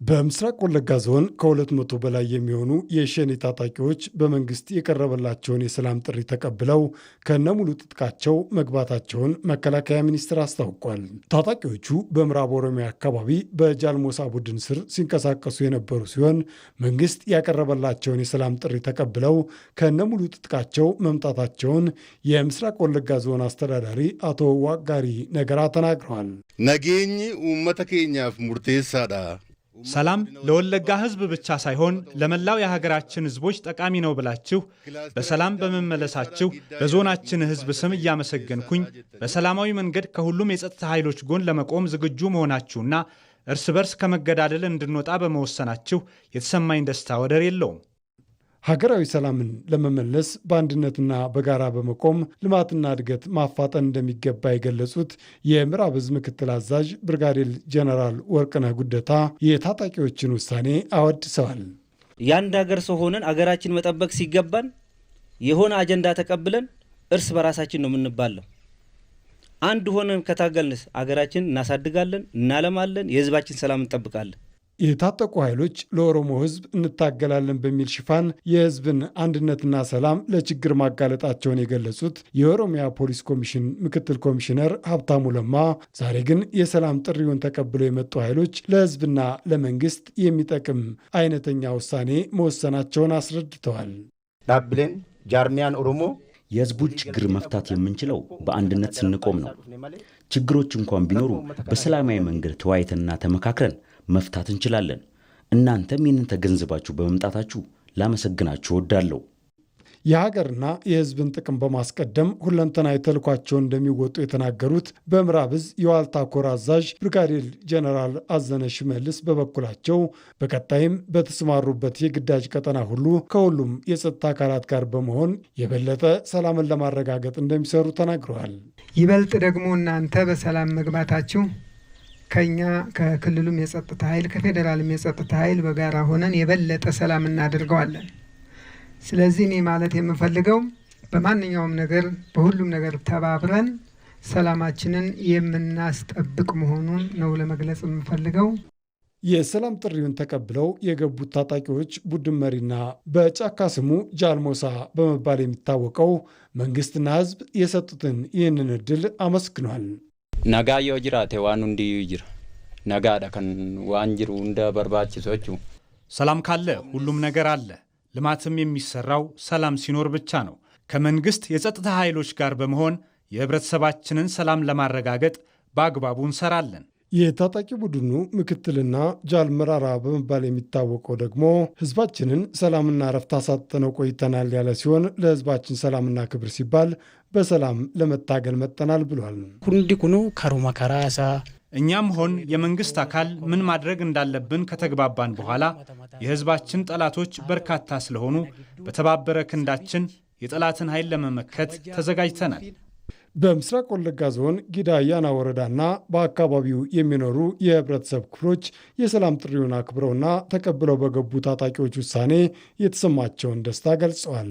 በምስራቅ ወለጋ ዞን ከ200 በላይ የሚሆኑ የሸኔ ታጣቂዎች በመንግስት የቀረበላቸውን የሰላም ጥሪ ተቀብለው ከነሙሉ ትጥቃቸው መግባታቸውን መከላከያ ሚኒስቴር አስታውቋል። ታጣቂዎቹ በምዕራብ ኦሮሚያ አካባቢ በጃልሞሳ ቡድን ስር ሲንቀሳቀሱ የነበሩ ሲሆን መንግስት ያቀረበላቸውን የሰላም ጥሪ ተቀብለው ከነሙሉ ትጥቃቸው መምጣታቸውን የምስራቅ ወለጋ ዞን አስተዳዳሪ አቶ ዋጋሪ ነገራ ተናግረዋል። ነገኝ ኡመተ ኬኛፍ ሙርቴሳዳ ሰላም ለወለጋ ህዝብ ብቻ ሳይሆን ለመላው የሀገራችን ህዝቦች ጠቃሚ ነው ብላችሁ በሰላም በመመለሳችሁ በዞናችን ህዝብ ስም እያመሰገንኩኝ በሰላማዊ መንገድ ከሁሉም የጸጥታ ኃይሎች ጎን ለመቆም ዝግጁ መሆናችሁና እርስ በርስ ከመገዳደል እንድንወጣ በመወሰናችሁ የተሰማኝ ደስታ ወደር የለውም። ሀገራዊ ሰላምን ለመመለስ በአንድነትና በጋራ በመቆም ልማትና እድገት ማፋጠን እንደሚገባ የገለጹት የምዕራብ ዕዝ ምክትል አዛዥ ብርጋዴር ጀነራል ወርቅነህ ጉደታ የታጣቂዎችን ውሳኔ አወድሰዋል። የአንድ ሀገር ሰው ሆነን አገራችን መጠበቅ ሲገባን የሆነ አጀንዳ ተቀብለን እርስ በራሳችን ነው የምንባለው። አንድ ሆነን ከታገልንስ አገራችን እናሳድጋለን፣ እናለማለን፣ የህዝባችን ሰላም እንጠብቃለን። የታጠቁ ኃይሎች ለኦሮሞ ህዝብ እንታገላለን በሚል ሽፋን የህዝብን አንድነትና ሰላም ለችግር ማጋለጣቸውን የገለጹት የኦሮሚያ ፖሊስ ኮሚሽን ምክትል ኮሚሽነር ሀብታሙ ለማ ዛሬ ግን የሰላም ጥሪውን ተቀብለው የመጡ ኃይሎች ለህዝብና ለመንግስት የሚጠቅም አይነተኛ ውሳኔ መወሰናቸውን አስረድተዋል። ዳብሌን ጃርሚያን ኦሮሞ የህዝቡን ችግር መፍታት የምንችለው በአንድነት ስንቆም ነው። ችግሮች እንኳን ቢኖሩ በሰላማዊ መንገድ ተወያይተንና ተመካክረን መፍታት እንችላለን። እናንተም ይህንን ተገንዝባችሁ በመምጣታችሁ ላመሰግናችሁ እወዳለሁ። የሀገርና የህዝብን ጥቅም በማስቀደም ሁለንተናዊ ተልዕኳቸውን እንደሚወጡ የተናገሩት በምዕራብ ዕዝ የዋልታ ኮር አዛዥ ብርጋዴር ጀነራል አዘነ ሽመልስ በበኩላቸው በቀጣይም በተሰማሩበት የግዳጅ ቀጠና ሁሉ ከሁሉም የጸጥታ አካላት ጋር በመሆን የበለጠ ሰላምን ለማረጋገጥ እንደሚሰሩ ተናግረዋል። ይበልጥ ደግሞ እናንተ በሰላም መግባታችሁ ከኛ ከክልሉም የጸጥታ ኃይል ከፌዴራልም የጸጥታ ኃይል በጋራ ሆነን የበለጠ ሰላም እናደርገዋለን። ስለዚህ እኔ ማለት የምፈልገው በማንኛውም ነገር በሁሉም ነገር ተባብረን ሰላማችንን የምናስጠብቅ መሆኑን ነው ለመግለጽ የምፈልገው። የሰላም ጥሪውን ተቀብለው የገቡት ታጣቂዎች ቡድን መሪና በጫካ ስሙ ጃልሞሳ በመባል የሚታወቀው መንግስትና ህዝብ የሰጡትን ይህንን እድል አመስግኗል። ነጋዮ ጅራቴ ዋን እንዲዩ ይጅራ ነጋዳ ከን ዋንጅሩ እንደ በርባችሶቹ ሰላም ካለ ሁሉም ነገር አለ። ልማትም የሚሰራው ሰላም ሲኖር ብቻ ነው። ከመንግስት የጸጥታ ኃይሎች ጋር በመሆን የህብረተሰባችንን ሰላም ለማረጋገጥ በአግባቡ እንሰራለን። የታጣቂ ቡድኑ ምክትልና ጃል መራራ በመባል የሚታወቀው ደግሞ ህዝባችንን ሰላምና ረፍት አሳጥተነው ቆይተናል ያለ ሲሆን ለህዝባችን ሰላምና ክብር ሲባል በሰላም ለመታገል መጠናል ብሏል። ሁንዲ ኩኑ ከሩማ ከራሳ እኛም ሆን የመንግስት አካል ምን ማድረግ እንዳለብን ከተግባባን በኋላ የህዝባችን ጠላቶች በርካታ ስለሆኑ በተባበረ ክንዳችን የጠላትን ኃይል ለመመከት ተዘጋጅተናል። በምስራቅ ወለጋ ዞን ጊዳ አያና ወረዳና በአካባቢው የሚኖሩ የህብረተሰብ ክፍሎች የሰላም ጥሪውን አክብረውና ተቀብለው በገቡ ታጣቂዎች ውሳኔ የተሰማቸውን ደስታ ገልጸዋል።